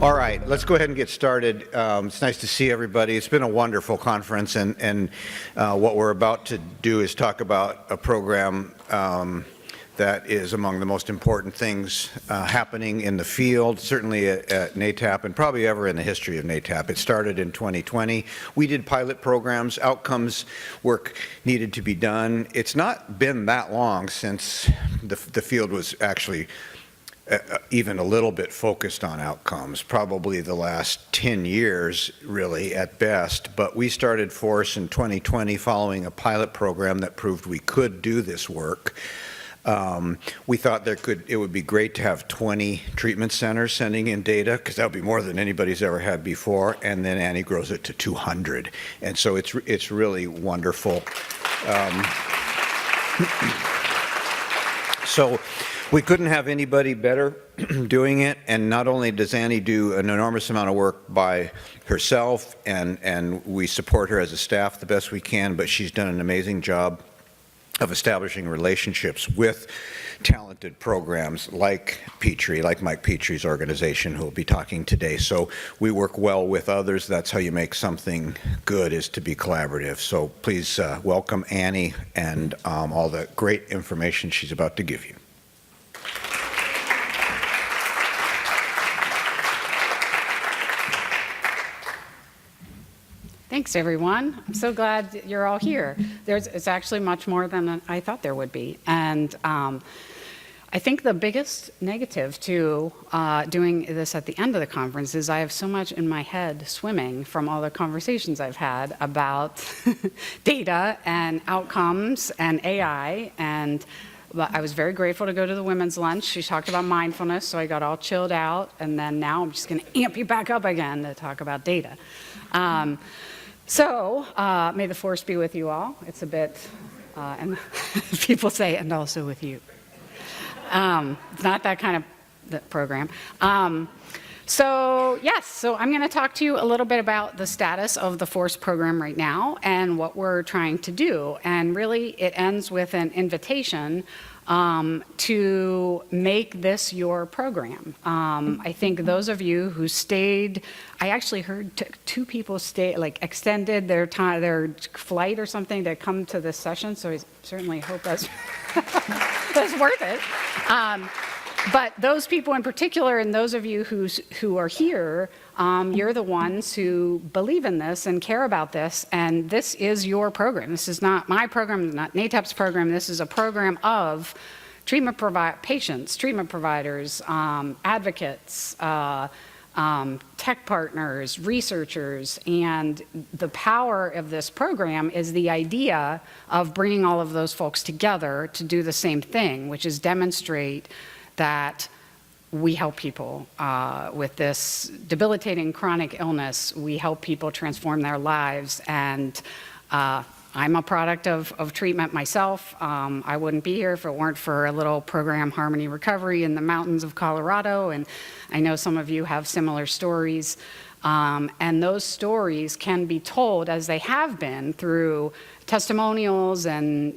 All right, let's go ahead and get started. It's nice to see everybody. It's been a wonderful conference, and what we're about to do is talk about a program that is among the most important things happening in the field, certainly at NATAP and probably ever in the history of NATAP. It started in 2020. We did pilot programs. Outcomes work needed to be done. It's not been that long since the field was actually even a little bit focused on outcomes, probably the last 10 years really at best, but we started FoRSE in 2020 following a pilot program that proved we could do this work. We thought it would be great to have 20 treatment centers sending in data, because that would be more than anybody's ever had before, and then Annie grows it to 200. And so it's really wonderful. So we couldn't have anybody better doing it, and not only does Annie do an enormous amount of work by herself, and we support her as a staff the best we can, but she's done an amazing job of establishing relationships with talented programs like Petrie, like Mike Petrie's organization, who will be talking today. So we work well with others. That's how you make something good, is to be collaborative. So please welcome Annie and all the great information she's about to give you. Thanks, everyone. I'm so glad you're all here. It's actually much more than I thought there would be. And I think the biggest negative to doing this at the end of the conference is I have so much in my head swimming from all the conversations I've had about data and outcomes and AI. And I was very grateful to go to the women's lunch. She talked about mindfulness, so I got all chilled out. And then now I'm just going to amp you back up again to talk about data. So may the force be with you all. It's a bit, and people say, and also with you. It's not that kind of program. So yes, so I'm going to talk to you a little bit about the status of the FoRSE program right now and what we're trying to do. And really, it ends with an invitation to make this your program. I think those of you who stayed, I actually heard two people extended their time, their flight or something to come to this session, so I certainly hope that's, that's worth it. But those people in particular, and those of you who are here, you're the ones who believe in this and care about this, and this is your program. This is not my program, not NATAP's program. This is a program of patients, treatment providers, advocates, tech partners, researchers, and the power of this program is the idea of bringing all of those folks together to do the same thing, which is demonstrate that we help people with this debilitating chronic illness. We help people transform their lives, and I'm a product of treatment myself. I wouldn't be here if it weren't for a little program, Harmony Recovery, in the mountains of Colorado, and I know some of you have similar stories. And those stories can be told, as they have been, through testimonials and,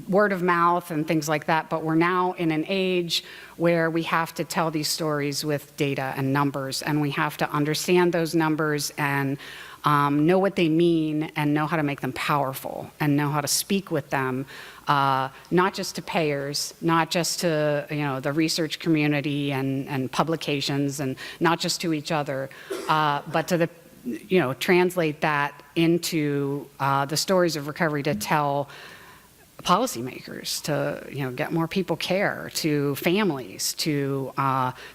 word of mouth and things like that, but we're now in an age where we have to tell these stories with data and numbers, and we have to understand those numbers and know what they mean and know how to make them powerful and know how to speak with them, not just to payers, not just to the research community and publications, and not just to each other, but to translate that into the stories of recovery to tell policymakers, to get more people care, to families, to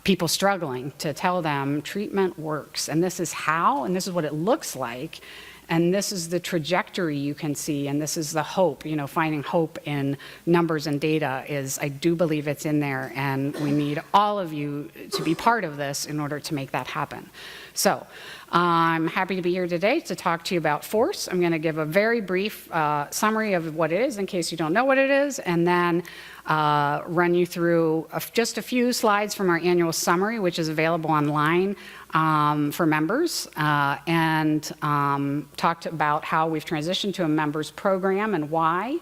people struggling, to tell them treatment works, and this is how, and this is what it looks like, and this is the trajectory you can see, and this is the hope. Finding hope in numbers and data is, I do believe it's in there, and we need all of you to be part of this in order to make that happen. So I'm happy to be here today to talk to you about FoRSE. I'm going to give a very brief summary of what it is in case you don't know what it is, and then run you through just a few slides from our annual summary, which is available online for members, and talked about how we've transitioned to a members program and why,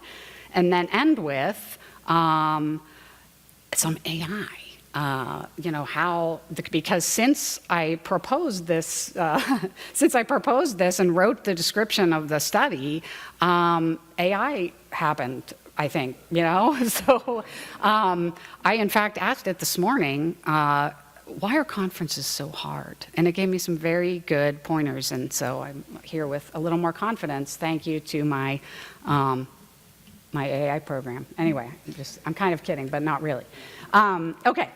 and then end with some AI. you know, because since I proposed this, and wrote the description of the study, AI happened, I think, you know? So I, in fact, asked it this morning, why are conferences so hard? And it gave me some very good pointers, and so I'm here with a little more confidence. Thank you to my AI program. Anyway, I'm kind of kidding, but not really. Okay,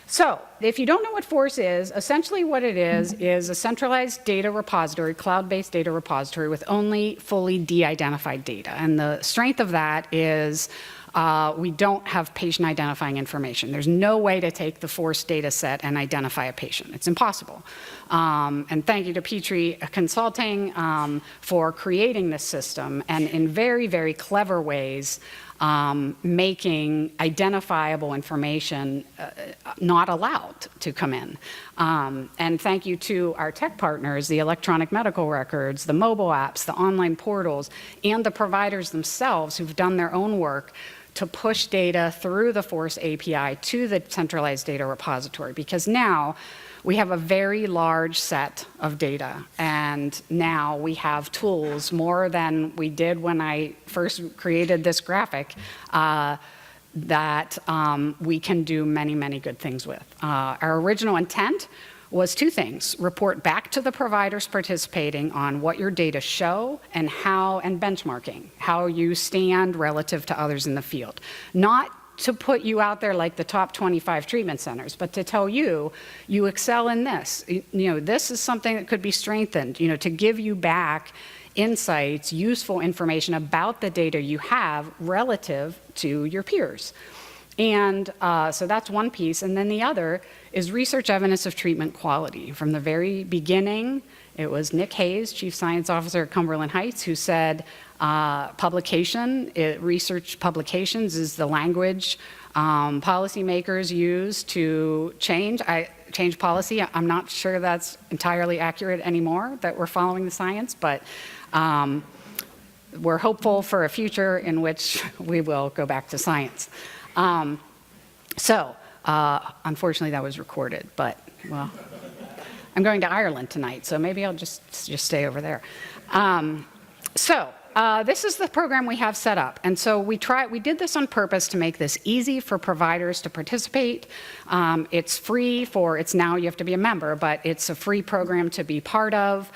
so if you don't know what FoRSE is, essentially what it is a centralized data repository, cloud-based data repository with only fully de-identified data. And the strength of that is we don't have patient identifying information. There's no way to take the FoRSE data set and identify a patient. It's impossible. And thank you to Petrie Consulting for creating this system and in very, very clever ways making identifiable information not allowed to come in. And thank you to our tech partners, the electronic medical records, the mobile apps, the online portals, and the providers themselves who've done their own work to push data through the FoRSE API to the centralized data repository, because now we have a very large set of data, and now we have tools more than we did when I first created this graphic that we can do many, many good things with. Our original intent was two things: report back to the providers participating on what your data show and benchmarking, how you stand relative to others in the field. Not to put you out there like the top 25 treatment centers, but to tell you, you excel in this. You know, this is something that could be strengthened, you know, to give you back insights, useful information about the data you have relative to your peers. And so that's one piece. And then the other is research evidence of treatment quality. From the very beginning, it was Nick Hayes, Chief Science Officer at Cumberland Heights, who said research publications is the language policymakers use to change policy. I'm not sure that's entirely accurate anymore, that we're following the science, but we're hopeful for a future in which we will go back to science. Unfortunately, that was recorded, but, well, I'm going to Ireland tonight, so maybe I'll just stay over there. This is the program we have set up. And so we did this on purpose to make this easy for providers to participate. It's free it's now you have to be a member, but it's a free program to be part of.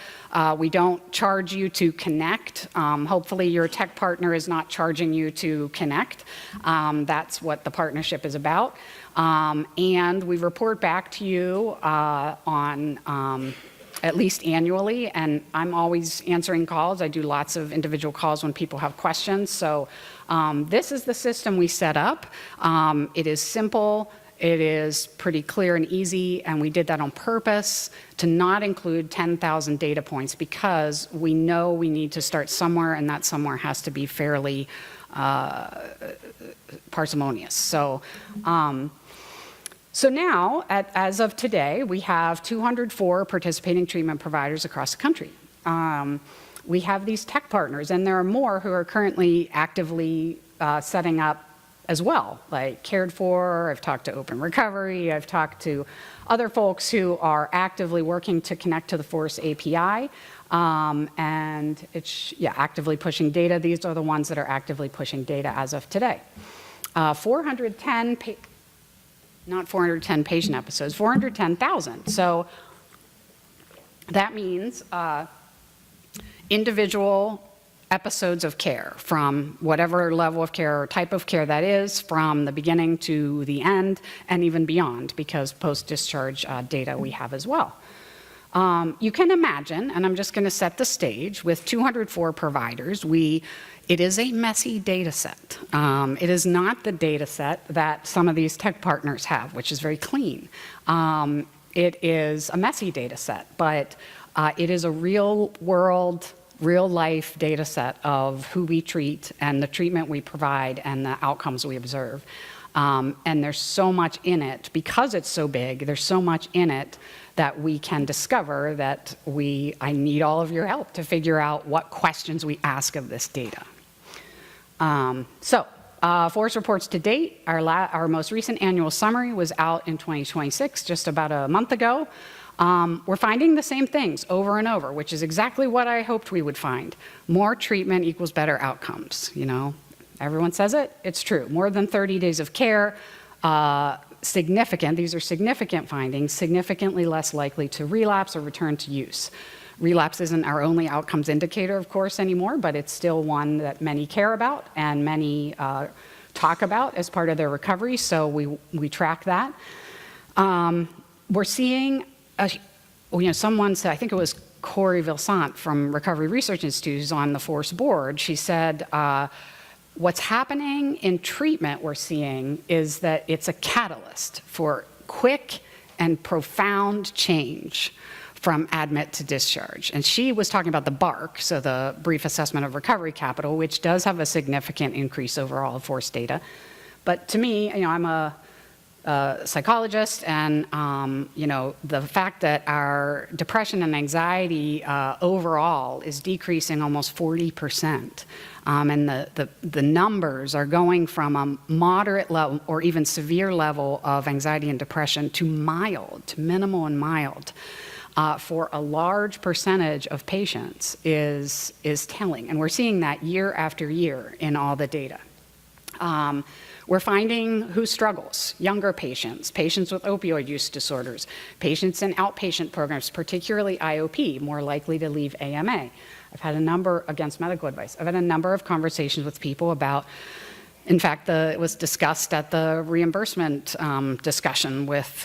We don't charge you to connect. Hopefully your tech partner is not charging you to connect. That's what the partnership is about. And we report back to you on at least annually, and I'm always answering calls. I do lots of individual calls when people have questions. So this is the system we set up. It is simple, it is pretty clear and easy, and we did that on purpose to not include 10,000 data points, because we know we need to start somewhere, and that somewhere has to be fairly parsimonious. So now, as of today, we have 204 participating treatment providers across the country. We have these tech partners, and there are more who are currently actively setting up as well, like Cared For. I've talked to Open Recovery. I've talked to other folks who are actively working to connect to the FoRSE API, and it's actively pushing data. These are the ones that are actively pushing data as of today. 410 patient episodes, 410,000. So that means individual episodes of care from whatever level of care or type of care that is, from the beginning to the end and even beyond, because post-discharge data we have as well. You can imagine, and I'm just going to set the stage, with 204 providers, it is a messy data set. It is not the data set that some of these tech partners have, which is very clean. It is a messy data set, but it is a real-world, real-life data set of who we treat and the treatment we provide and the outcomes we observe. And there's so much in it. Because it's so big, there's so much in it that we can discover that I need all of your help to figure out what questions we ask of this data. FoRSE reports to date, our most recent annual summary was out in 2026, just about a month ago. We're finding the same things over and over, which is exactly what I hoped we would find. More treatment equals better outcomes, you know. Everyone says it, it's true. More than 30 days of care, these are significant findings, significantly less likely to relapse or return to use. Relapse isn't our only outcomes indicator, of course, anymore, but it's still one that many care about and many talk about as part of their recovery, so we track that. We're seeing, someone said, I think it was Corey Vilsant from Recovery Research Institute, who's on the FoRSE board, she said, what's happening in treatment we're seeing is that it's a catalyst for quick and profound change from admit to discharge. And she was talking about the BARC, so the Brief Assessment of Recovery Capital, which does have a significant increase overall of FoRSE data. But to me, I'm a psychologist, and the fact that our depression and anxiety overall is decreasing almost 40%, and the numbers are going from a moderate level or even severe level of anxiety and depression to mild, to minimal and mild, for a large percentage of patients is telling, and we're seeing that year after year in all the data. We're finding who struggles: younger patients, patients with opioid use disorders, patients in outpatient programs, particularly IOP, more likely to leave AMA. I've had a number, against medical advice, I've had a number of conversations with people about, in fact, it was discussed at the reimbursement discussion with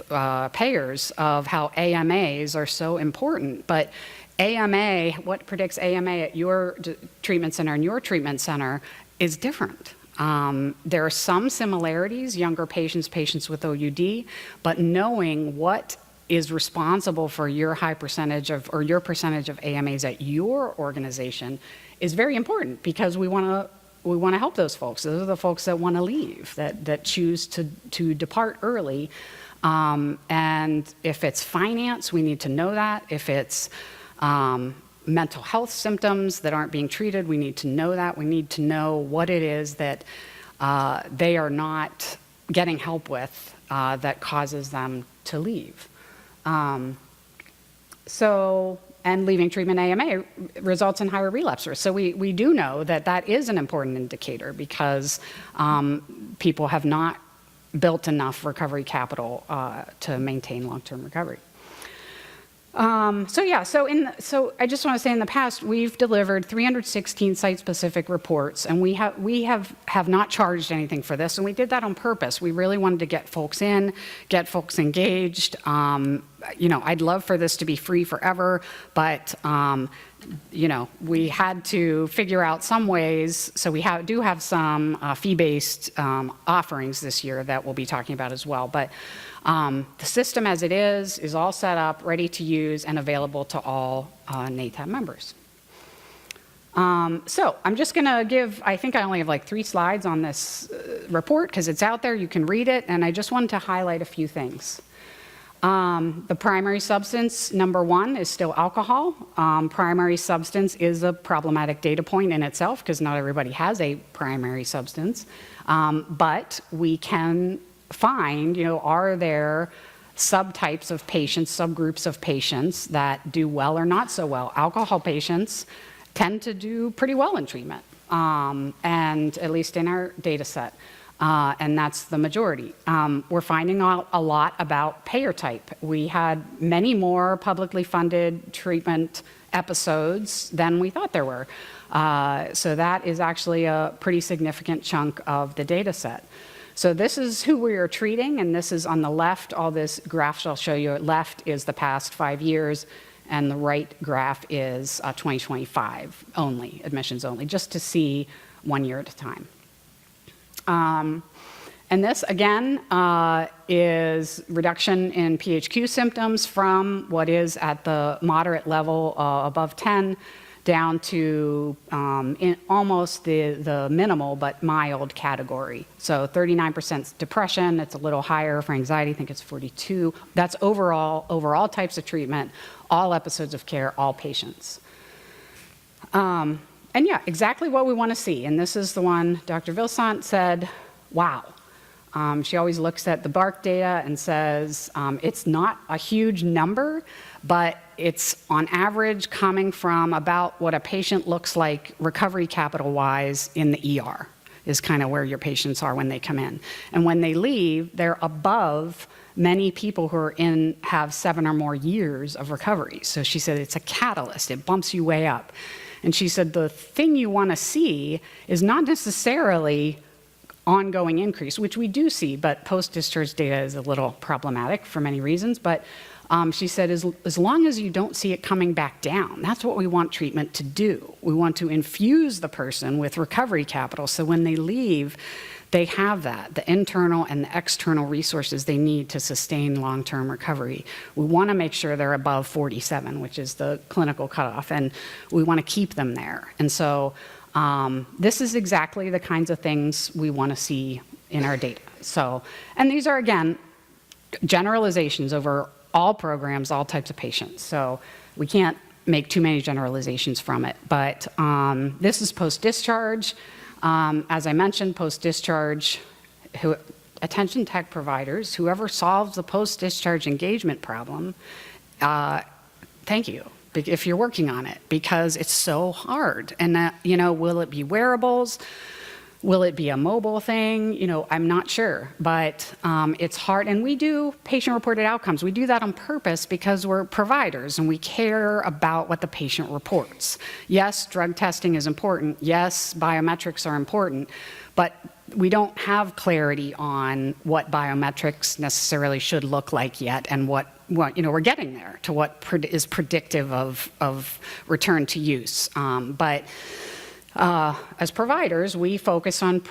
payers of how AMAs are so important. But AMA, what predicts AMA at your treatment center and your treatment center is different. There are some similarities, younger patients, patients with OUD, but knowing what is responsible for your high percentage of, or your percentage of AMAs at your organization is very important, because we want to help those folks. Those are the folks that want to leave, that choose to depart early. And if it's finance, we need to know that. If it's mental health symptoms that aren't being treated, we need to know that. We need to know what it is that they are not getting help with that causes them to leave. And leaving treatment AMA results in higher relapse rates. So we do know that that is an important indicator, because people have not built enough recovery capital to maintain long-term recovery. So I just want to say, in the past, we've delivered 316 site-specific reports, and we have not charged anything for this, and we did that on purpose. We really wanted to get folks in, get folks engaged. I'd love for this to be free forever, but we had to figure out some ways. So we do have some fee-based offerings this year that we'll be talking about as well. But the system as it is all set up, ready to use, and available to all NATAB members. So I'm just going to give, I think I only have like 3 slides on this report, because it's out there, you can read it, and I just wanted to highlight a few things. The primary substance, number 1, is still alcohol. Primary substance is a problematic data point in itself, because not everybody has a primary substance. But we can find, are there subtypes of patients, subgroups of patients that do well or not so well? Alcohol patients tend to do pretty well in treatment, and at least in our data set. And that's the majority. We're finding out a lot about payer type. We had many more publicly funded treatment episodes than we thought there were. So that is actually a pretty significant chunk of the data set. So this is who we are treating, and this is on the left. All this graphs I'll show you, left is the past 5 years, and the right graph is 2025 only, admissions only, just to see 1 year at a time. And this, again, is reduction in PHQ symptoms from what is at the moderate level above 10 down to in almost the minimal but mild category. So 39% depression, it's a little higher for anxiety, I think it's 42. That's overall types of treatment, all episodes of care, all patients. And yeah, exactly what we want to see. And this is the one Dr. Vilsant said, wow. She always looks at the BARC data and says it's not a huge number, but it's on average coming from about what a patient looks like recovery capital-wise in the ER is kind of where your patients are when they come in. And when they leave, they're above many people who have 7 or more years of recovery. So she said it's a catalyst, it bumps you way up. And she said the thing you want to see is not necessarily ongoing increase, which we do see, but post-discharge data is a little problematic for many reasons. But she said as long as you don't see it coming back down, that's what we want treatment to do. We want to infuse the person with recovery capital so when they leave, they have that, the internal and the external resources they need to sustain long-term recovery. We want to make sure they're above 47, which is the clinical cutoff, and we want to keep them there. And so this is exactly the kinds of things we want to see in our data. So, and these are, again, generalizations over all programs, all types of patients. So we can't make too many generalizations from it. But this is post-discharge. As I mentioned, post-discharge, attention tech providers, whoever solves the post-discharge engagement problem, thank you, if you're working on it, because it's so hard. And, will it be wearables? Will it be a mobile thing? I'm not sure, but it's hard. And we do patient-reported outcomes. We do that on purpose because we're providers and we care about what the patient reports. Yes, drug testing is important. Yes, biometrics are important, but we don't have clarity on what biometrics necessarily should look like yet and what we're getting there to what is predictive of return to use. But as providers, we focus on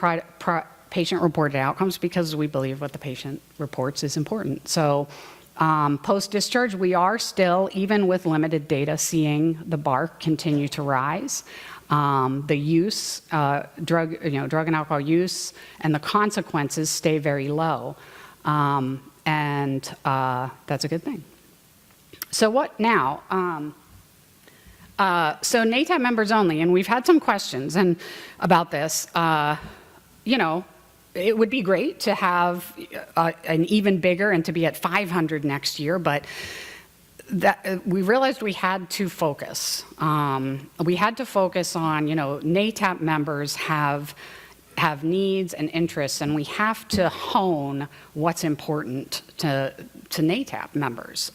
patient-reported outcomes because we believe what the patient reports is important. So post-discharge, we are still, even with limited data, seeing the BARC continue to rise. The use, drug and alcohol use, and the consequences stay very low. And that's a good thing. So what now? So NATAP members only, and we've had some questions about this. It would be great to have an even bigger and to be at 500 next year, but we realized we had to focus. We had to focus on, NATAP members have needs and interests, and we have to hone what's important to NATAP members.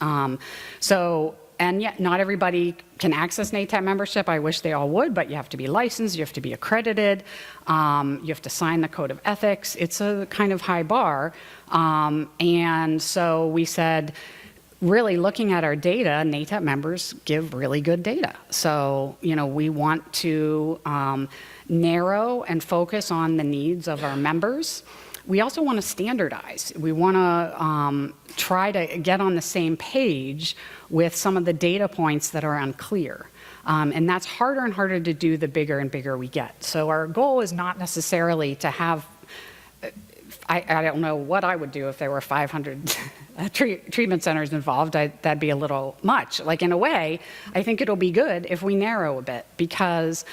And yet, not everybody can access NATAP membership. I wish they all would, but you have to be licensed, you have to be accredited, you have to sign the code of ethics. It's a kind of high bar. And so we said, really looking at our data, NATAP members give really good data. So, we want to narrow and focus on the needs of our members. We also want to standardize. We want to try to get on the same page with some of the data points that are unclear. And that's harder and harder to do the bigger and bigger we get. So our goal is not necessarily to have, I don't know what I would do if there were 500 treatment centers involved. That'd be a little much. Like, in a way, I think it'll be good if we narrow a bit, because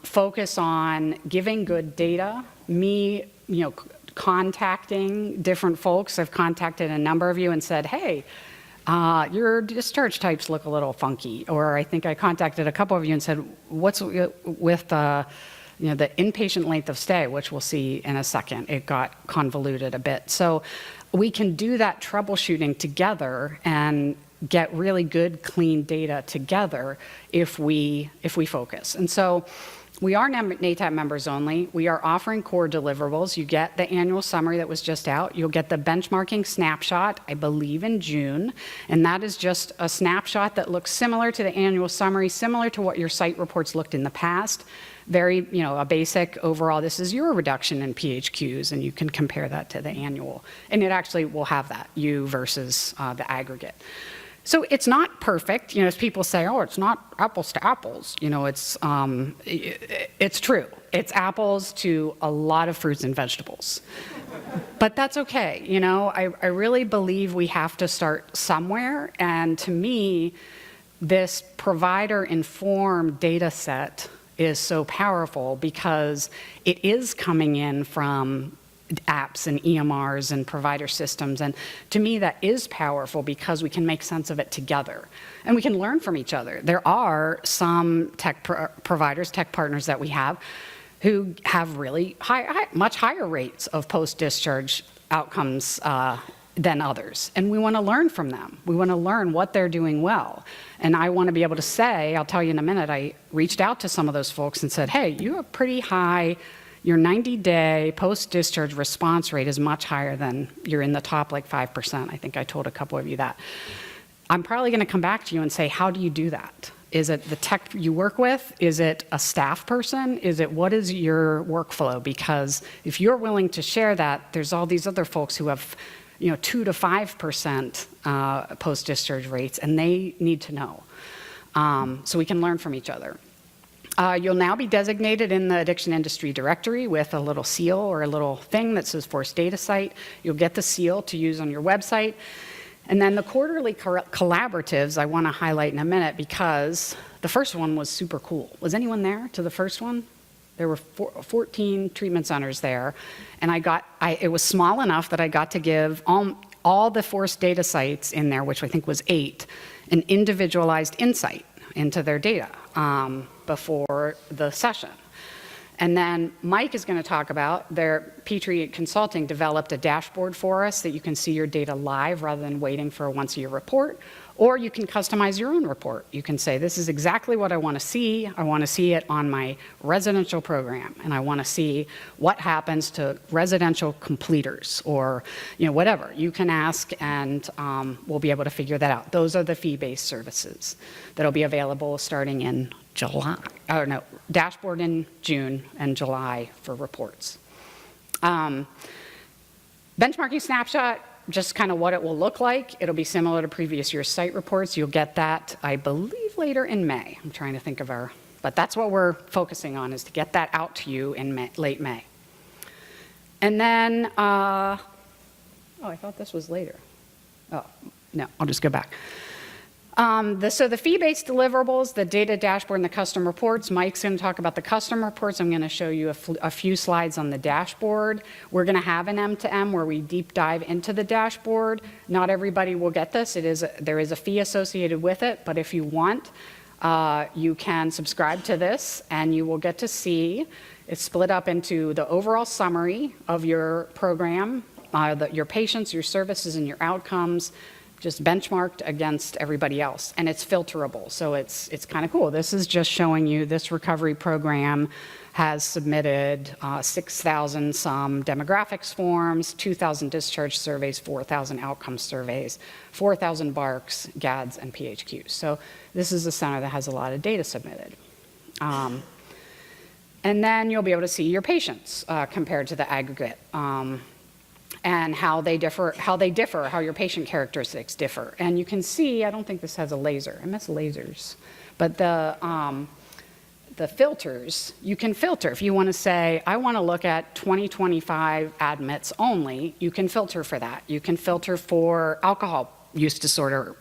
focus on giving good data, contacting different folks. I've contacted a number of you and said, hey, your discharge types look a little funky. Or I think I contacted a couple of you and said, what's with the inpatient length of stay, which we'll see in a second. It got convoluted a bit. So we can do that troubleshooting together and get really good, clean data together if we focus. And so we are NATAP members only. We are offering core deliverables. You get the annual summary that was just out. You'll get the benchmarking snapshot, I believe, in June. And that is just a snapshot that looks similar to the annual summary, similar to what your site reports looked in the past. Very, a basic overall, this is your reduction in PHQs, and you can compare that to the annual. And it actually will have that, you versus the aggregate. So it's not perfect, as people say, oh, it's not apples to apples. It's true. It's apples to a lot of fruits and vegetables. But that's okay. I really believe we have to start somewhere. And to me, this provider-informed data set is so powerful because it is coming in from apps and EMRs and provider systems. And to me, that is powerful because we can make sense of it together and we can learn from each other. There are some tech providers, tech partners that we have who have really much higher rates of post-discharge outcomes than others. And we want to learn from them. We want to learn what they're doing well. And I want to be able to say, I'll tell you in a minute, I reached out to some of those folks and said, hey, you have pretty high. Your 90-day post-discharge response rate is much higher than you're in the top like 5%. I think I told a couple of you that. I'm probably going to come back to you and say, how do you do that? Is it the tech you work with? Is it a staff person? What is your workflow? Because if you're willing to share that, there's all these other folks who have 2 to 5% post-discharge rates, and they need to know. So we can learn from each other. You'll now be designated in the addiction industry directory with a little seal or a little thing that says FoRSE Data Site. You'll get the seal to use on your website. And then the quarterly collaboratives I want to highlight in a minute because the first one was super cool. Was anyone there to the first one? There were 14 treatment centers there. And it was small enough that I got to give all the FoRSE data sites in there, which I think was 8, an individualized insight into their data before the session. And then Mike is going to talk about their Petrie Consulting developed a dashboard for us that you can see your data live rather than waiting for a once-a-year report. Or you can customize your own report. You can say, this is exactly what I want to see. I want to see it on my residential program. And I want to see what happens to residential completers or whatever. You can ask and we'll be able to figure that out. Those are the fee-based services that'll be available starting in July. Dashboard in June and July for reports. Benchmarking snapshot. Just kind of what it will look like. It'll be similar to previous year's site reports. You'll get that, I believe, later in May. I'm trying to think of but that's what we're focusing on, is to get that out to you in late May. And then, I thought this was later. Oh, no, I'll just go back. So the fee-based deliverables, the data dashboard, and the custom reports. Mike's going to talk about the custom reports. I'm going to show you a few slides on the dashboard. We're going to have an M2M where we deep dive into the dashboard. Not everybody will get this. There is a fee associated with it, but if you want, you can subscribe to this, and you will get to see it's split up into the overall summary of your program, your patients, your services, and your outcomes, just benchmarked against everybody else, and it's filterable, so it's kind of cool. This is just showing you this recovery program has submitted 6,000 some demographics forms, 2,000 discharge surveys, 4,000 outcome surveys, 4,000 BARCs, GADs, and PHQs. So this is a center that has a lot of data submitted. And then you'll be able to see your patients compared to the aggregate. And how they differ, how your patient characteristics differ. And you can see, I don't think this has a laser. I miss lasers. But the filters, you can filter. If you want to say, I want to look at 2025 admits only, you can filter for that. You can filter for alcohol use disorder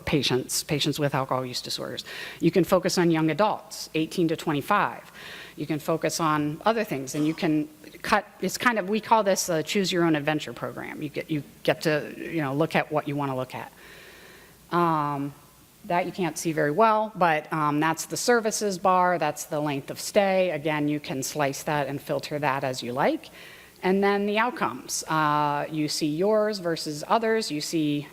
patients with alcohol use disorders. You can focus on young adults, 18 to 25. You can focus on other things, and you can cut. It's kind of, we call this a choose your own adventure program. You get to look at what you want to look at. That you can't see very well, but that's the services bar. That's the length of stay. Again, you can slice that and filter that as you like. And then the outcomes. You see yours versus others. You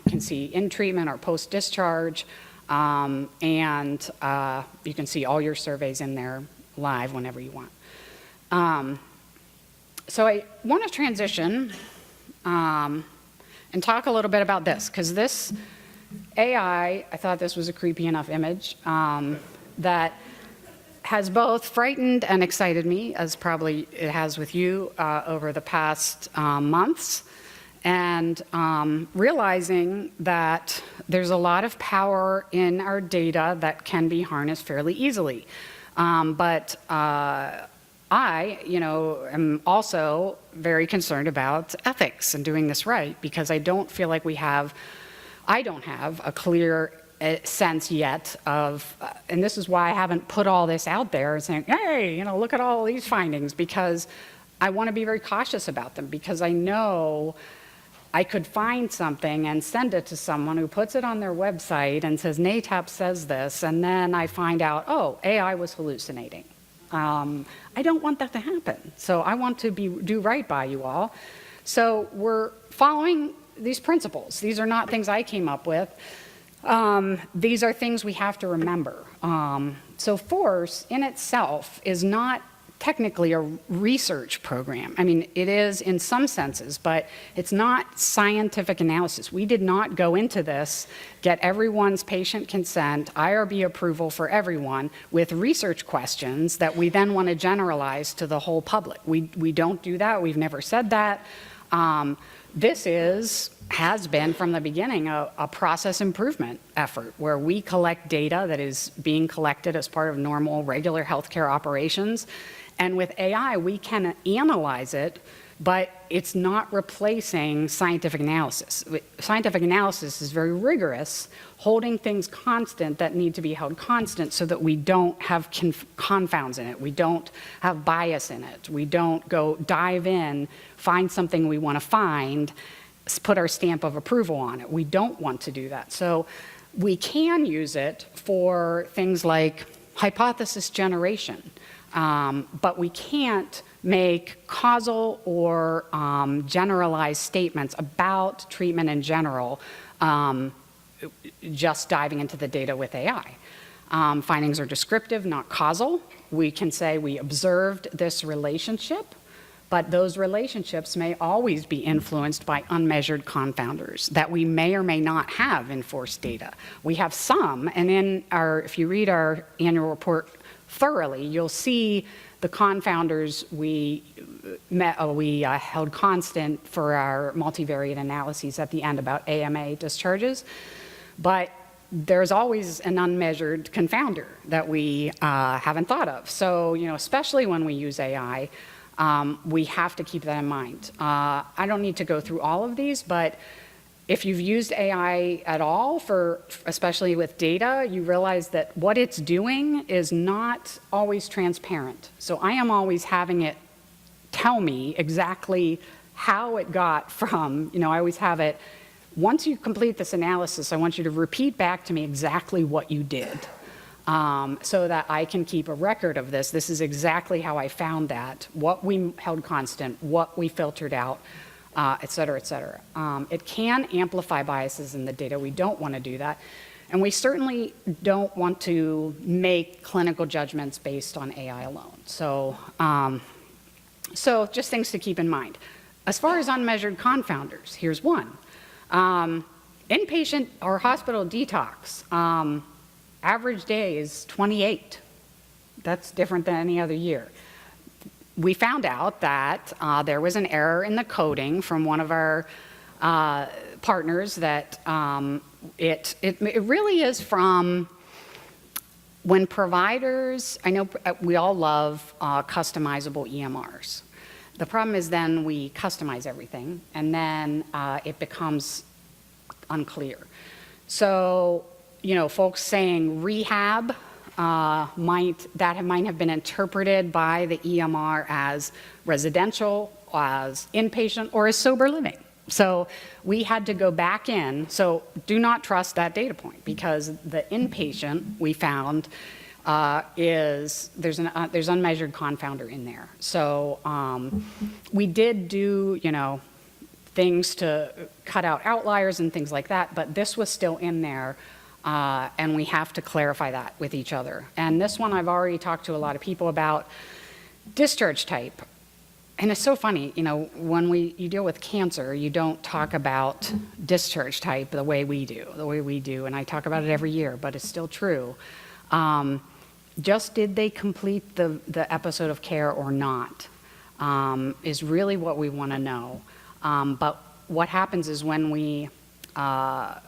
can see in treatment or post-discharge, and you can see all your surveys in there live whenever you want. So I want to transition and talk a little bit about this, because this AI, I thought this was a creepy enough image that has both frightened and excited me, as probably it has with you over the past months, and realizing that there's a lot of power in our data that can be harnessed fairly easily. But I, am also very concerned about ethics and doing this right, because I don't feel like I don't have a clear a sense yet of, and this is why I haven't put all this out there saying, hey, you know, look at all these findings, because I want to be very cautious about them, because I know I could find something and send it to someone who puts it on their website and says, NATAP says this, and then I find out, oh, AI was hallucinating. I don't want that to happen. So I want to do right by you all. So we're following these principles. These are not things I came up with. These are things we have to remember. So FoRSE in itself is not technically a research program. I mean, it is in some senses, but it's not scientific analysis. We did not go into this, get everyone's patient consent, IRB approval for everyone with research questions that we then want to generalize to the whole public. We don't do that. We've never said that. This has been from the beginning a process improvement effort where we collect data that is being collected as part of normal, regular healthcare operations. And with AI, we can analyze it, but it's not replacing scientific analysis. Scientific analysis is very rigorous, holding things constant that need to be held constant so that we don't have confounds in it. We don't have bias in it. We don't go dive in, find something we want to find, put our stamp of approval on it. We don't want to do that. So we can use it for things like hypothesis generation. But we can't make causal or generalized statements about treatment in general just diving into the data with AI. Findings are descriptive, not causal. We can say we observed this relationship, but those relationships may always be influenced by unmeasured confounders that we may or may not have in FoRSE data. We have some, and if you read our annual report thoroughly, you'll see the confounders we held constant for our multivariate analyses at the end about AMA discharges. But there's always an unmeasured confounder that we haven't thought of. So, you know, especially when we use AI, we have to keep that in mind. I don't need to go through all of these, but if you've used AI at all, especially with data, you realize that what it's doing is not always transparent. So I am always having it tell me exactly how it got from, you know, I always have it, once you complete this analysis, I want you to repeat back to me exactly what you did, so that I can keep a record of this. This is exactly how I found that, what we held constant, what we filtered out, et cetera, et cetera. It can amplify biases in the data. We don't want to do that. And we certainly don't want to make clinical judgments based on AI alone. So, so just things to keep in mind. As far as unmeasured confounders, here's one. Inpatient or hospital detox, average day is 28. That's different than any other year. We found out that there was an error in the coding from one of our partners that it really is from when providers, I know we all love customizable EMRs. The problem is then we customize everything and then it becomes unclear. So, you know, folks saying rehab, might have been interpreted by the EMR as residential, as inpatient, or as sober living. So we had to go back in. So do not trust that data point, because the inpatient we found there's unmeasured confounder in there. So we did do, you know, things to cut out outliers and things like that, but this was still in there. And we have to clarify that with each other. And this one I've already talked to a lot of people about. Discharge type. And it's so funny, you know, when you deal with cancer, you don't talk about discharge type the way we do. And I talk about it every year, but it's still true. Just did they complete the episode of care or not is really what we want to know. But what happens is when we customize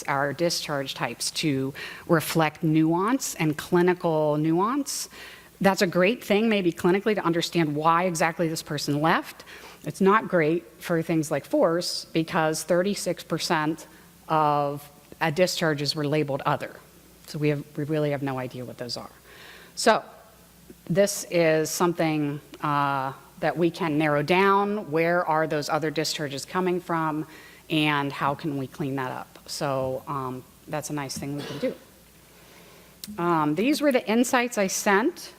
our discharge types to reflect nuance and clinical nuance, that's a great thing maybe clinically to understand why exactly this person left. It's not great for things like FoRSE because 36% of discharges were labeled other. So we really have no idea what those are. So this is something that we can narrow down. Where are those other discharges coming from, and how can we clean that up? So that's a nice thing we can do. These were the insights I sent.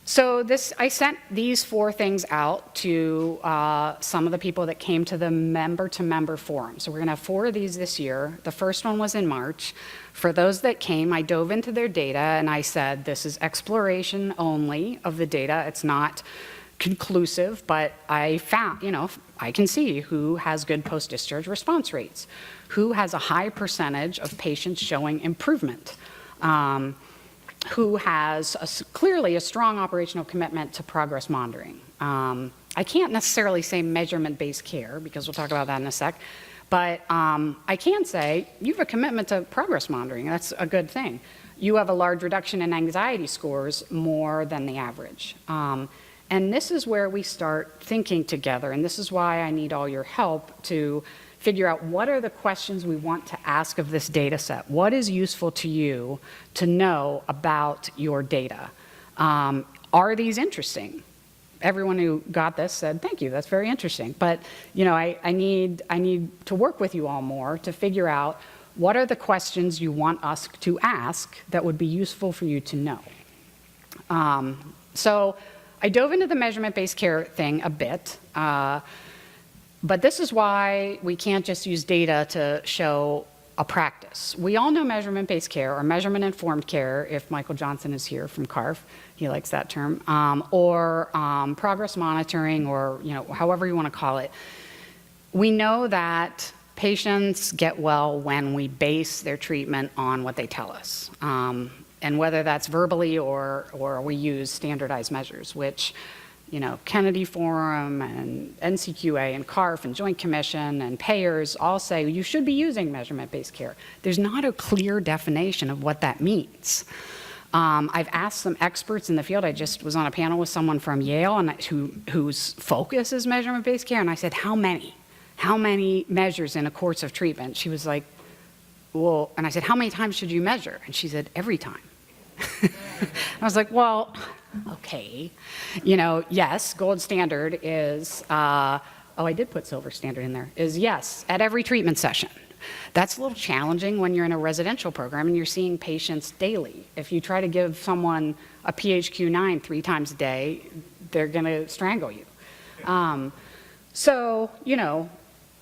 So I sent these 4 things out to some of the people that came to the member-to-member forum. So we're going to have 4 of these this year. The first one was in March. For those that came, I dove into their data and I said, this is exploration only of the data. It's not conclusive, but I found, I can see who has good post-discharge response rates, who has a high percentage of patients showing improvement, who has clearly a strong operational commitment to progress monitoring. I can't necessarily say measurement-based care, because we'll talk about that in a sec, but I can say you have a commitment to progress monitoring. That's a good thing. You have a large reduction in anxiety scores, more than the average. And this is where we start thinking together, and this is why I need all your help to figure out what are the questions we want to ask of this data set. What is useful to you to know about your data? Are these interesting? Everyone who got this said, thank you, that's very interesting. But I need to work with you all more to figure out what are the questions you want us to ask that would be useful for you to know. So I dove into the measurement-based care thing a bit. But this is why we can't just use data to show a practice. We all know measurement-based care or measurement-informed care, if Michael Johnson is here from CARF, he likes that term, or progress monitoring, or however you want to call it. We know that patients get well when we base their treatment on what they tell us. And whether that's verbally or we use standardized measures, which Kennedy Forum and NCQA and CARF and Joint Commission and payers all say you should be using measurement-based care. There's not a clear definition of what that means. I've asked some experts in the field. I just was on a panel with someone from Yale and whose focus is measurement-based care, and I said, how many? How many measures in a course of treatment? She was like, well, and I said, how many times should you measure? And she said, every time. I was like, well, okay. Yes, gold standard is, I did put silver standard in there, is yes, at every treatment session. That's a little challenging when you're in a residential program and you're seeing patients daily. If you try to give someone a PHQ-9 3 times a day, they're going to strangle you.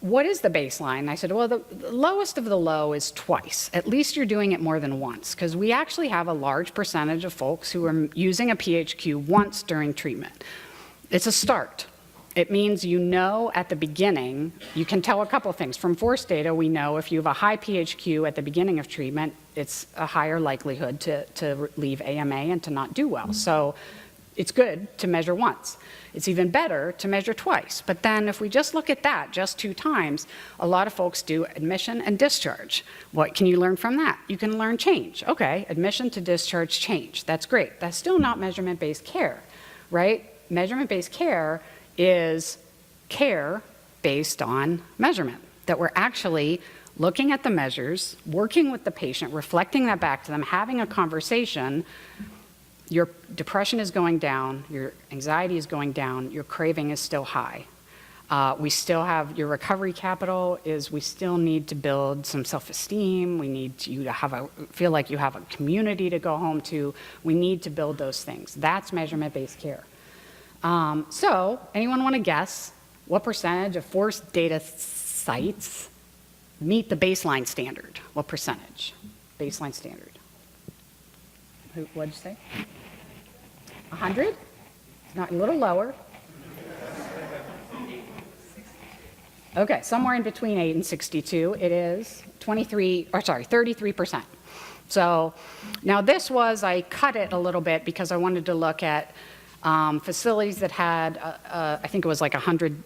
What is the baseline? I said, well, the lowest of the low is twice. At least you're doing it more than once, because we actually have a large percentage of folks who are using a PHQ once during treatment. It's a start. It means at the beginning, you can tell a couple things. From FoRSE data, we know if you have a high PHQ at the beginning of treatment, it's a higher likelihood to leave AMA and to not do well. So it's good to measure once. It's even better to measure twice. But then if we just look at that, just 2 times, a lot of folks do admission and discharge. What can you learn from that? You can learn change. Okay, admission to discharge change. That's great. That's still not measurement-based care, right? Measurement-based care is care based on measurement, that we're actually looking at the measures, working with the patient, reflecting that back to them, having a conversation. Your depression is going down, your anxiety is going down, your craving is still high. We still have, your recovery capital is we still need to build some self-esteem. We need you to feel like you have a community to go home to. We need to build those things. That's measurement-based care. So anyone want to guess what percentage of FoRSE data sites meet the baseline standard? What percentage? Baseline standard. What did you say? 100? Not a little lower. Okay, somewhere in between 8 and 62. It is 33%. So now this was, I cut it a little bit because I wanted to look at facilities that had, I think it was like 100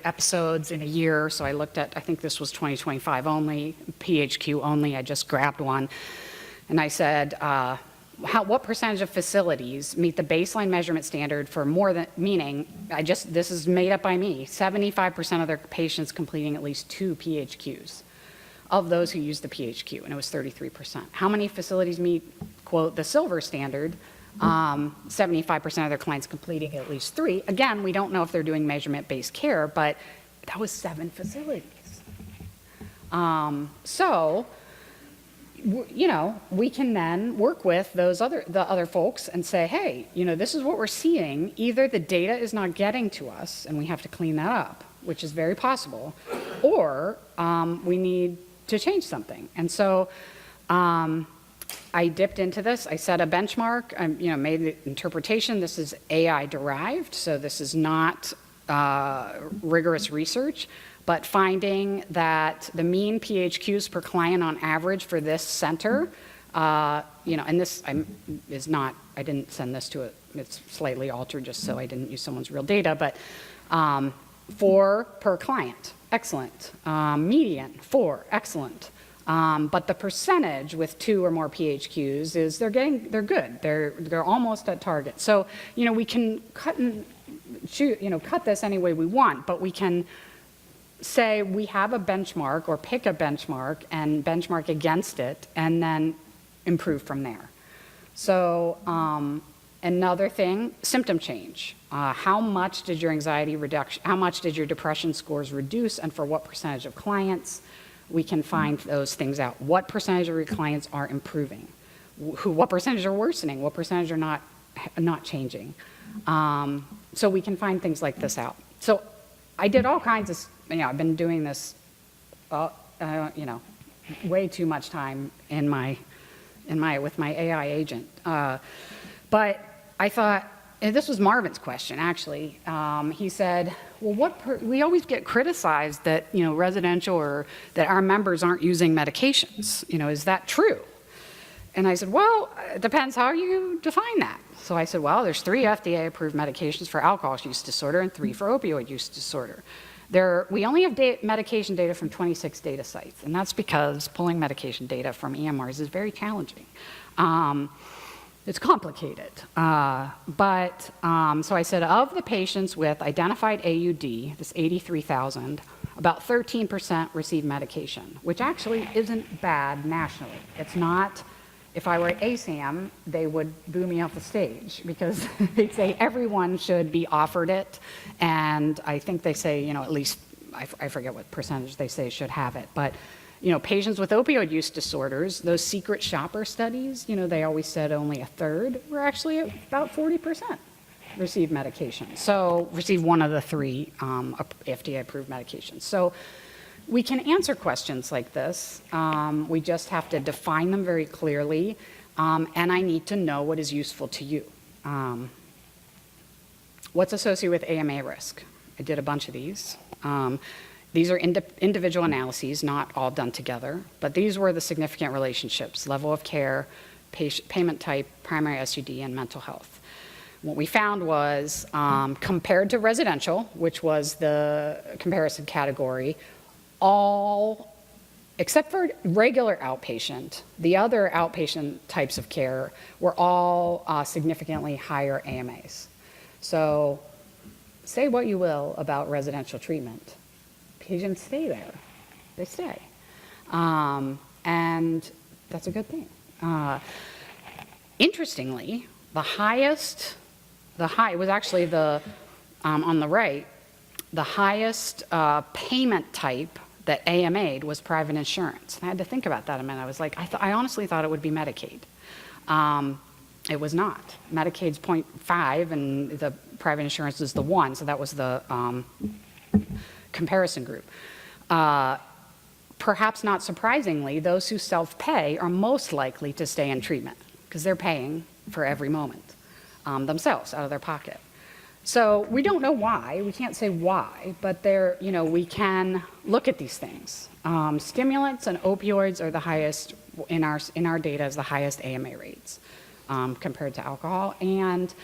episodes in a year. So I looked at, I think this was 2025 only, PHQ only. I just grabbed one. And I said, what percentage of facilities meet the baseline measurement standard for more than, meaning, this is made up by me, 75% of their patients completing at least 2 PHQs. of those who used the PHQ, and it was 33%. How many facilities meet, quote, the silver standard? 75% of their clients completing at least 3. Again, we don't know if they're doing measurement-based care, but that was 7 facilities. So, you know, we can then work with the other folks and say, hey, you know, this is what we're seeing. Either the data is not getting to us and we have to clean that up, which is very possible, or we need to change something. And so I dipped into this. I set a benchmark. You know, made the interpretation. This is AI derived, so this is not rigorous research. But finding that the mean PHQs per client on average for this center, you know, and this is not, I didn't send this to it, it's slightly altered just so I didn't use someone's real data, but 4 per client, excellent. Median, 4, excellent. But the percentage with 2 or more PHQs is they're good. They're almost at target. So, you know, we can cut this any way we want, but we can say we have a benchmark or pick a benchmark and benchmark against it and then improve from there. So another thing, symptom change. How much did your anxiety reduction, how much did your depression scores reduce and for what percentage of clients? We can find those things out. What percentage of your clients are improving? What percentage are worsening? What percentage are not changing? So we can find things like this out. So I did all kinds of, you know, I've been doing this, you know, way too much time with my AI agent. But I thought, and this was Marvin's question, actually. He said, well, we always get criticized that, you know, residential or that our members aren't using medications. You know, is that true? And I said, well, it depends how you define that. So I said, well, there's 3 FDA-approved medications for alcohol use disorder and 3 for opioid use disorder. We only have medication data from 26 data sites, and that's because pulling medication data from EMRs is very challenging. It's complicated. So I said, of the patients with identified AUD, this 83,000, about 13% receive medication, which actually isn't bad nationally. It's not. If I were at ASAM, they would boo me off the stage because they'd say everyone should be offered it. And I think they say, you know, at least, I forget what percentage they say should have it. But, you know, patients with opioid use disorders, those secret shopper studies, you know, they always said only a third were actually about 40% receive medication. So receive one of the 3 FDA-approved medications. So we can answer questions like this. We just have to define them very clearly, and I need to know what is useful to you. What's associated with AMA risk? I did a bunch of these. These are individual analyses, not all done together, but these were the significant relationships: level of care, payment type, primary SUD, and mental health. What we found was, compared to residential, which was the comparison category, all, except for regular outpatient, the other outpatient types of care were all significantly higher AMAs. So say what you will about residential treatment. Patients stay there. They stay. And that's a good thing. Interestingly, it was actually on the right, the highest payment type that AMA'd was private insurance. And I had to think about that a minute. I was like, I honestly thought it would be Medicaid. It was not. Medicaid's 0.5 and the private insurance is the 1, so that was the comparison group. Perhaps not surprisingly, those who self-pay are most likely to stay in treatment because they're paying for every moment themselves out of their pocket. So we don't know why, we can't say why, but we can look at these things. Stimulants and opioids are the highest, in our data, is the highest AMA rates compared to alcohol. And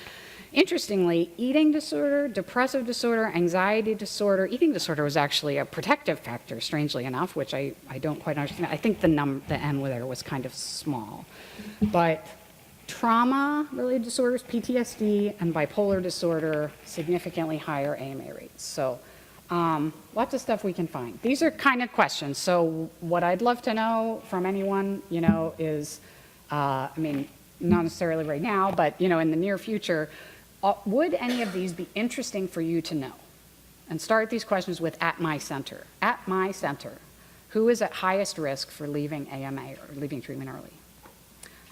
interestingly, eating disorder, depressive disorder, anxiety disorder, eating disorder was actually a protective factor, strangely enough, which I don't quite understand. I think the N there was kind of small. But trauma-related disorders, PTSD, and bipolar disorder, significantly higher AMA rates. So Lots of stuff we can find. These are kind of questions. So what I'd love to know from anyone, is, I mean, not necessarily right now, but, in the near future, would any of these be interesting for you to know? And start these questions with "at my center." At my center, who is at highest risk for leaving AMA or leaving treatment early?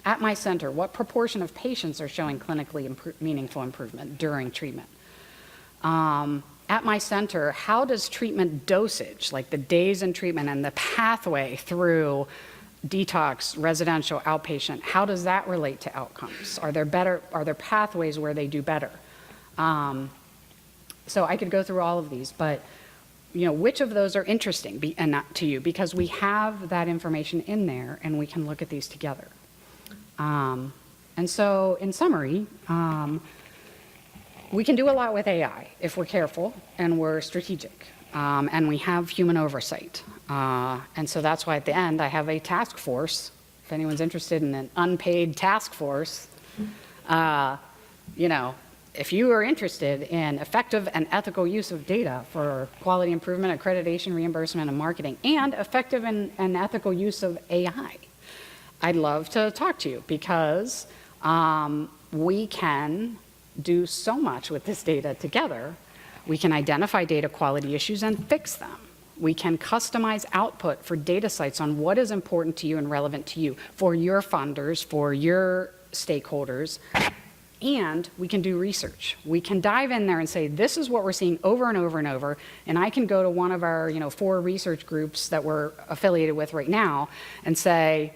At my center, what proportion of patients are showing clinically meaningful improvement during treatment? At my center, how does treatment dosage, like the days in treatment and the pathway through detox, residential, outpatient, how does that relate to outcomes? Are there pathways where they do better? So I could go through all of these, but which of those are interesting and not to you? Because we have that information in there and we can look at these together. And so in summary, we can do a lot with AI if we're careful and we're strategic, and we have human oversight. And so that's why at the end I have a task force. If anyone's interested in an unpaid task force, if you are interested in effective and ethical use of data for quality improvement, accreditation, reimbursement, and marketing, and effective and ethical use of AI, I'd love to talk to you because we can do so much with this data together. We can identify data quality issues and fix them. We can customize output for data sites on what is important to you and relevant to you, for your funders, for your stakeholders, and we can do research. We can dive in there and say, this is what we're seeing over and over and over, and I can go to one of our 4 research groups that we're affiliated with right now and say,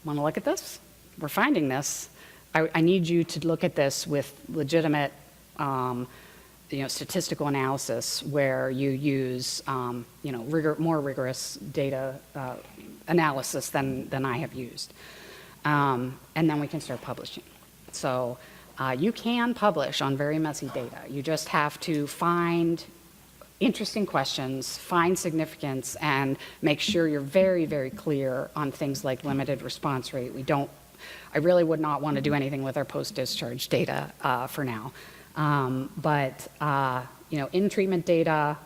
want to look at this? We're finding this. I need you to look at this with legitimate statistical analysis where you use more rigorous data analysis than I have used. And then we can start publishing. So you can publish on very messy data. You just have to find interesting questions, find significance, and make sure you're very, very clear on things like limited response rate. I really would not want to do anything with our post-discharge data for now. But in treatment data,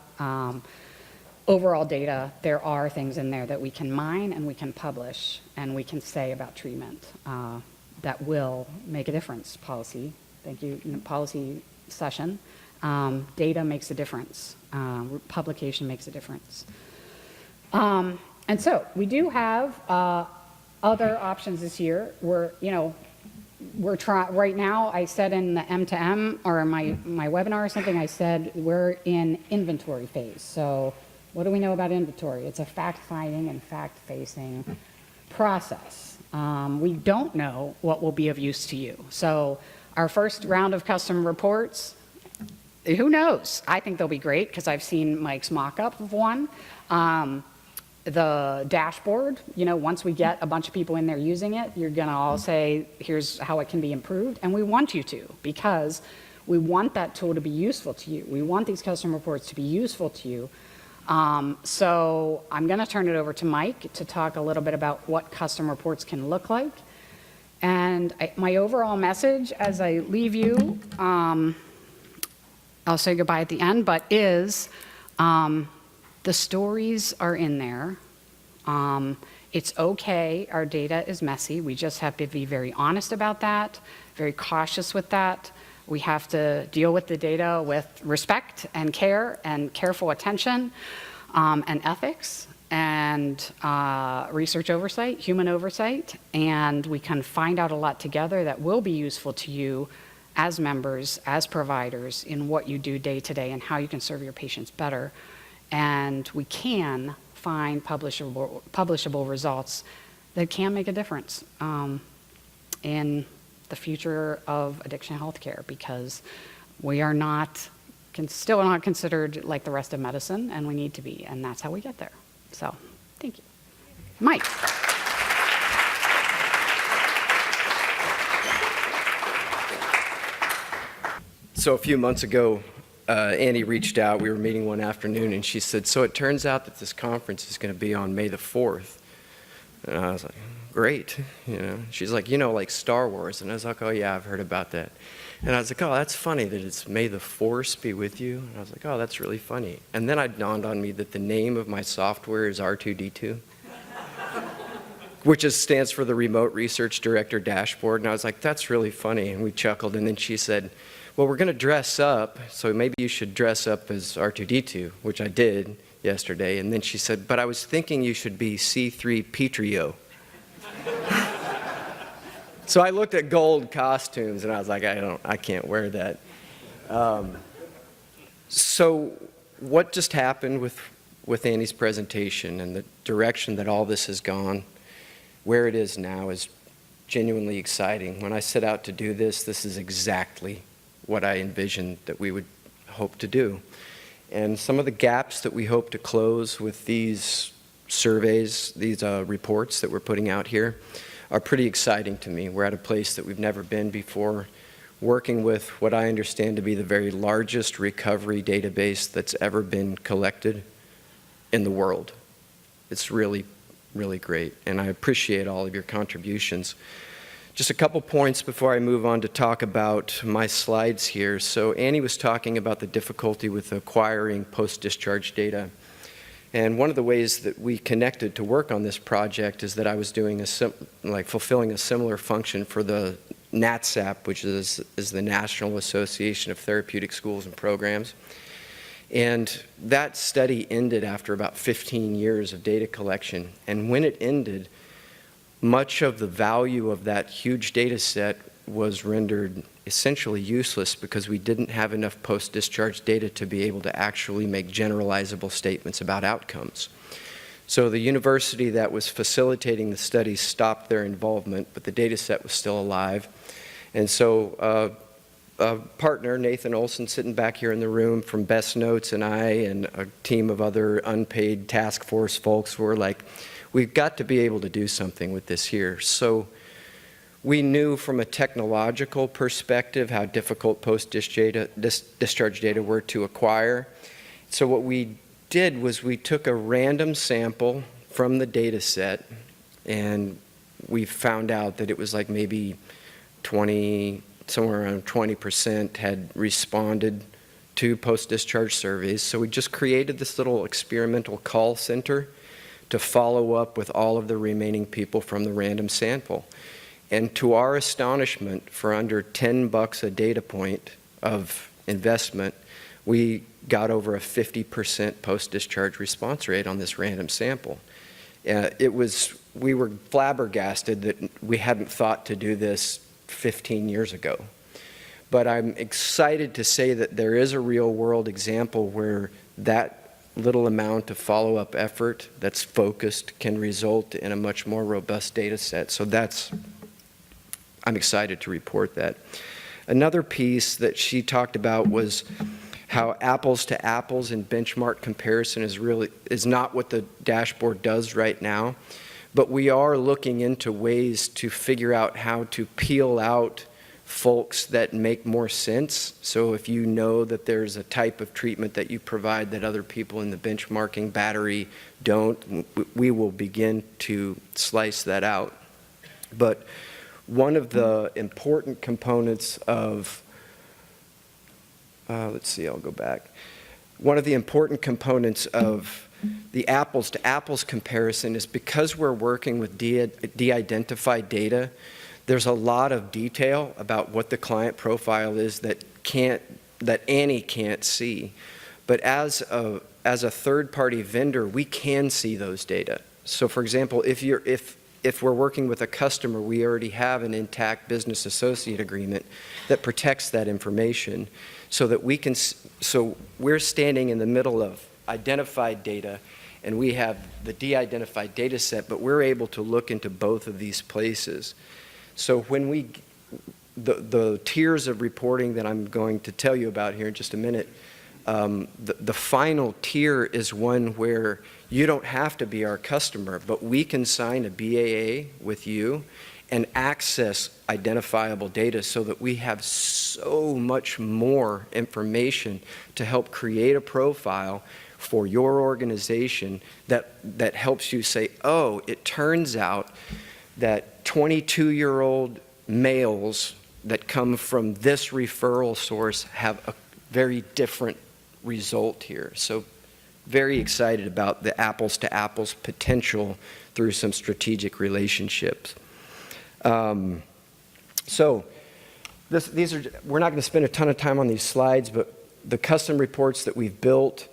overall data, there are things in there that we can mine and we can publish and we can say about treatment that will make a difference. Policy, thank you, policy session. Data makes a difference. Publication makes a difference. And so we do have other options this year. We're trying right now. I said in the M2M or my webinar or something, I said we're in inventory phase. So what do we know about inventory? It's a fact-finding and fact-facing process. We don't know what will be of use to you. So our first round of custom reports, who knows? I think they'll be great because I've seen Mike's mock-up of one. The dashboard, once we get a bunch of people in there using it, you're going to all say, here's how it can be improved. And we want you to, because we want that tool to be useful to you. We want these custom reports to be useful to you. So I'm going to turn it over to Mike to talk a little bit about what custom reports can look like. And my overall message as I leave you, I'll say goodbye at the end, but is the stories are in there. It's okay, our data is messy. We just have to be very honest about that, very cautious with that. We have to deal with the data with respect and care and careful attention and ethics and research oversight, human oversight, and we can find out a lot together that will be useful to you as members, as providers, in what you do day to day and how you can serve your patients better. And we can find publishable results that can make a difference in the future of addiction healthcare, because we are still not considered like the rest of medicine, and we need to be, and that's how we get there. So, thank you. Mike. So a few months ago, Annie reached out. We were meeting one afternoon, and she said, so it turns out that this conference is going to be on May the 4th. And I was like, great. She's like, like Star Wars. And I was like, oh, yeah, I've heard about that. And I was like, oh, that's funny that it's may the force be with you. And I was like, oh, that's really funny. And then it dawned on me that the name of my software is R2D2, which stands for the Remote Research Director Dashboard. And I was like, that's really funny. And we chuckled. And then she said, well, we're going to dress up, so maybe you should dress up as R2D2, which I did yesterday. And then she said, but I was thinking you should be C3PO. So I looked at gold costumes, and I was like, I can't wear that. So what just happened with Annie's presentation and the direction that all this has gone, where it is now, is genuinely exciting. When I set out to do this, this is exactly what I envisioned that we would hope to do. And some of the gaps that we hope to close with these surveys, these reports that we're putting out here, are pretty exciting to me. We're at a place that we've never been before, working with what I understand to be the very largest recovery database that's ever been collected in the world. It's really, really great, and I appreciate all of your contributions. Just a couple points before I move on to talk about my slides here. So Annie was talking about the difficulty with acquiring post-discharge data. And one of the ways that we connected to work on this project is that I was doing fulfilling a similar function for the NATSAP, which is the National Association of Therapeutic Schools and Programs. And that study ended after about 15 years of data collection. And when it ended, much of the value of that huge data set was rendered essentially useless because we didn't have enough post-discharge data to be able to actually make generalizable statements about outcomes. So the university that was facilitating the study stopped their involvement, but the data set was still alive. And so a partner, Nathan Olson, sitting back here in the room from Best Notes, and I and a team of other unpaid task force folks were like, we've got to be able to do something with this here. So we knew from a technological perspective how difficult post-discharge data were to acquire. So what we did was we took a random sample from the data set, and we found out that it was like maybe somewhere around 20% had responded to post-discharge surveys. So we just created this little experimental call center to follow up with all of the remaining people from the random sample. And to our astonishment, for under $10 a data point of investment, we got over a 50% post-discharge response rate on this random sample. We were flabbergasted that we hadn't thought to do this 15 years ago. But I'm excited to say that there is a real-world example where that little amount of follow-up effort that's focused can result in a much more robust data set. So I'm excited to report that. Another piece that she talked about was how apples to apples and benchmark comparison is not what the dashboard does right now, but we are looking into ways to figure out how to peel out folks that make more sense. So if you know that there's a type of treatment that you provide that other people in the benchmarking battery don't, we will begin to slice that out. But one of the important components of, I'll go back. One of the important components of the apples to apples comparison is because we're working with de-identified data, there's a lot of detail about what the client profile is that Annie can't see. But as a third-party vendor, we can see those data. So for example, if we're working with a customer, we already have an intact business associate agreement that protects that information so that we're standing in the middle of identified data and we have the de-identified data set, but we're able to look into both of these places. So when the tiers of reporting that I'm going to tell you about here in just a minute, the final tier is one where you don't have to be our customer, but we can sign a BAA with you and access identifiable data so that we have so much more information to help create a profile for your organization that helps you say, oh, it turns out that 22-year-old males that come from this referral source have a very different result here. So very excited about the apples to apples potential through some strategic relationships. So these are, we're not going to spend a ton of time on these slides, but the custom reports that we've built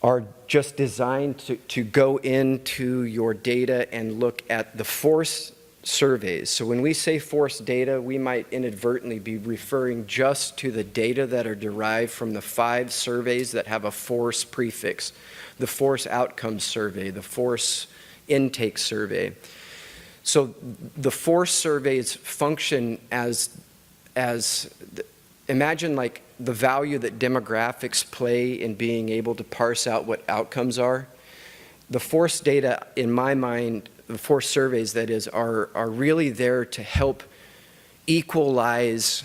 are just designed to go into your data and look at the FoRSE surveys. So when we say FoRSE data, we might inadvertently be referring just to the data that are derived from the 5 surveys that have a FoRSE prefix: the FoRSE Outcomes Survey, the FoRSE Intake Survey. So the FoRSE surveys function as imagine like the value that demographics play in being able to parse out what outcomes are. The FoRSE data, in my mind, the FoRSE surveys, that is, are really there to help equalize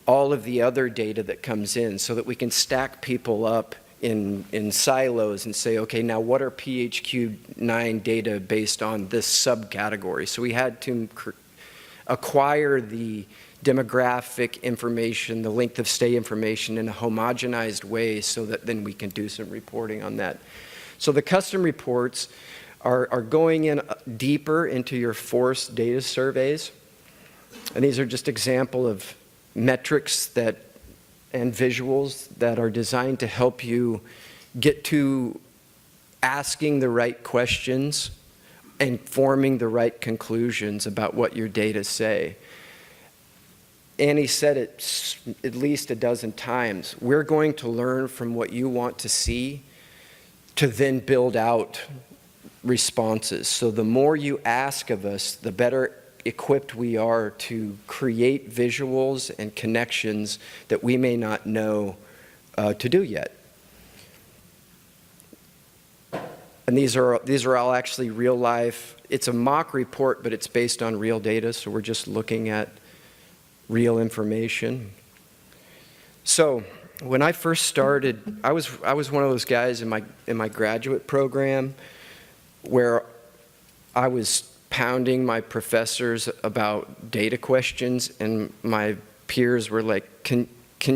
all of the other data that comes in so that we can stack people up in silos and say, okay, now what are PHQ-9 data based on this subcategory? So we had to acquire the demographic information, the length of stay information in a homogenized way so that then we can do some reporting on that. So the custom reports are going in deeper into your FoRSE data surveys. And these are just example of metrics that and visuals that are designed to help you get to asking the right questions and forming the right conclusions about what your data say. Annie said it at least a dozen times. We're going to learn from what you want to see to then build out responses. So the more you ask of us, the better equipped we are to create visuals and connections that we may not know to do yet. And these are all actually real life. It's a mock report, but it's based on real data, so we're just looking at real information. So when I first started, I was one of those guys in my graduate program where I was pounding my professors about data questions, and my peers were like, can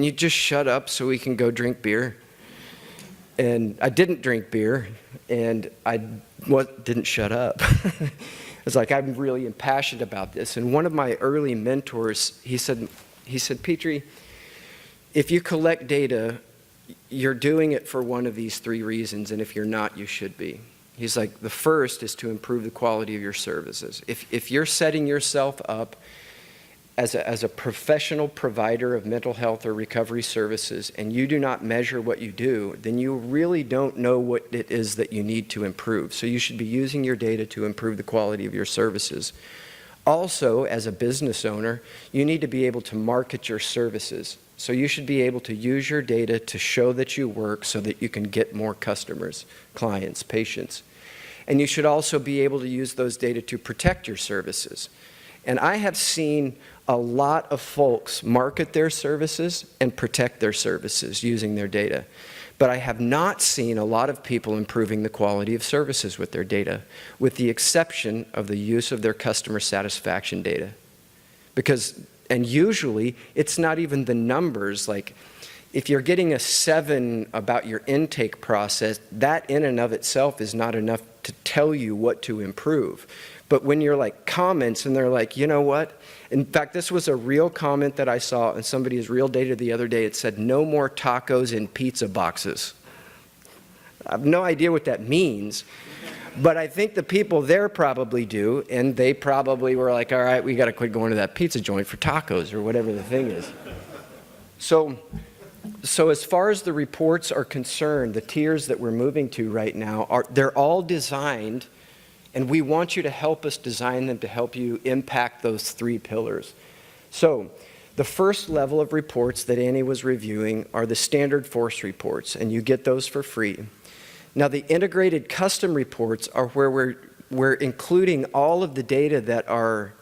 you just shut up so we can go drink beer? And I didn't drink beer, and I didn't shut up. I was like, I'm really impassioned about this. And one of my early mentors, he said, Petrie, if you collect data, you're doing it for one of these 3 reasons, and if you're not, you should be. He's like, the first is to improve the quality of your services. If you're setting yourself up as a professional provider of mental health or recovery services and you do not measure what you do, then you really don't know what it is that you need to improve. So you should be using your data to improve the quality of your services. Also, as a business owner, you need to be able to market your services. So you should be able to use your data to show that you work so that you can get more customers, clients, patients. And you should also be able to use those data to protect your services. And I have seen a lot of folks market their services and protect their services using their data. But I have not seen a lot of people improving the quality of services with their data, with the exception of the use of their customer satisfaction data. And usually, it's not even the numbers. Like, if you're getting a 7 about your intake process, that in and of itself is not enough to tell you what to improve. But when you're like comments and they're like, you know what? In fact, this was a real comment that I saw in somebody's real data the other day. It said, no more tacos in pizza boxes. I have no idea what that means. But I think the people there probably do, and they probably were like, all right, we got to quit going to that pizza joint for tacos or whatever the thing is. So as far as the reports are concerned, the tiers that we're moving to right now, they're all designed, and we want you to help us design them to help you impact those 3 pillars. So the first level of reports that Annie was reviewing are the standard FoRSE reports, and you get those for free. Now, the integrated custom reports are where we're including all of the data that are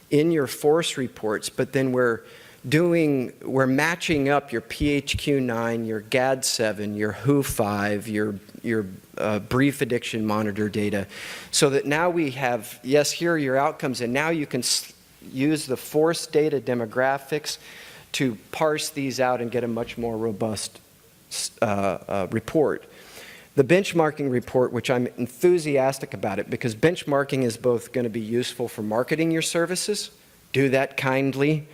in your FoRSE reports, but then we're matching up your PHQ-9, your GAD-7, your WHO-5, your brief addiction monitor data, so that now we have, yes, here are your outcomes, and now you can use the FoRSE data demographics to parse these out and get a much more robust report. The benchmarking report, which I'm enthusiastic about it, because benchmarking is both going to be useful for marketing your services. Do that kindly.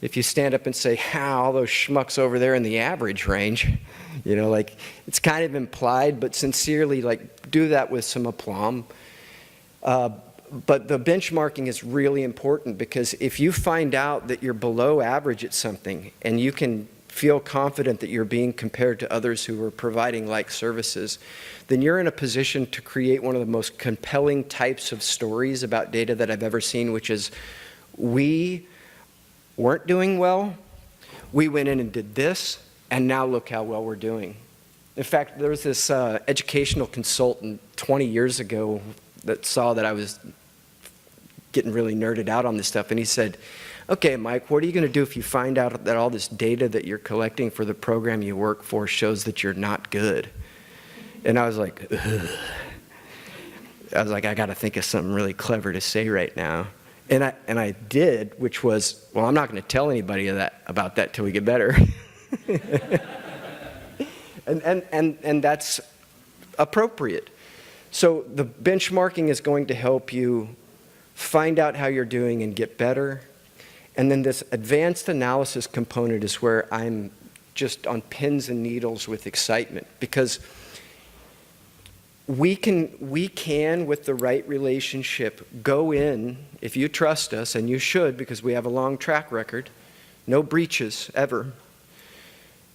If you stand up and say, all those schmucks over there in the average range, you know, like, it's kind of implied, but sincerely, like, do that with some aplomb. But the benchmarking is really important, because if you find out that you're below average at something and you can feel confident that you're being compared to others who are providing like services, then you're in a position to create one of the most compelling types of stories about data that I've ever seen, which is, we weren't doing well, we went in and did this, and now look how well we're doing. In fact, there was this educational consultant 20 years ago that saw that I was getting really nerded out on this stuff, and he said, okay, Mike, what are you going to do if you find out that all this data that you're collecting for the program you work for shows that you're not good? And I was like, ugh. I got to think of something really clever to say right now. And I did, which was, well, I'm not going to tell anybody about that till we get better. and that's appropriate. So the benchmarking is going to help you find out how you're doing and get better. And then this advanced analysis component is where I'm just on pins and needles with excitement, because we can, with the right relationship, go in, if you trust us, and you should, because we have a long track record, no breaches ever.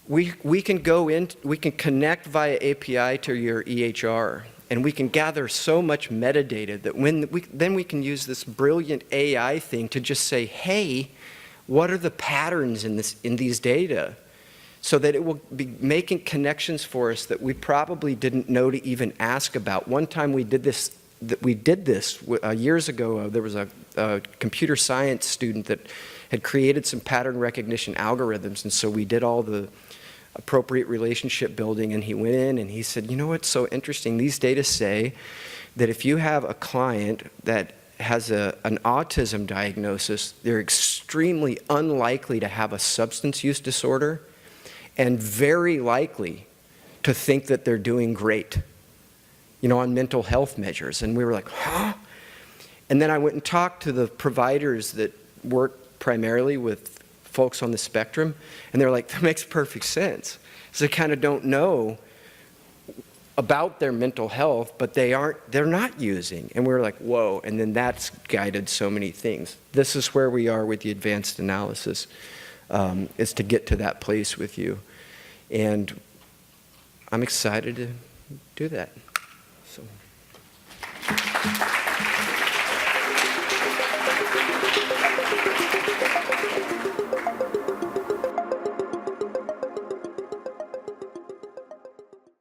We can go in, we can connect via API to your EHR, and we can gather so much metadata that then we can use this brilliant AI thing to just say, hey, what are the patterns in these data? So that it will be making connections for us that we probably didn't know to even ask about. One time we did this years ago. There was a computer science student that had created some pattern recognition algorithms, and so we did all the appropriate relationship building, and he went in and he said, you know what's so interesting? These data say that if you have a client that has an autism diagnosis, they're extremely unlikely to have a substance use disorder and very likely to think that they're doing great, you know, on mental health measures. And we were like, huh? And then I went and talked to the providers that work primarily with folks on the spectrum, and they're like, that makes perfect sense. So they kind of don't know about their mental health, but they're not using. And we were like, whoa, and then that's guided so many things. This is where we are with the advanced analysis, is to get to that place with you. And I'm excited to do that. So.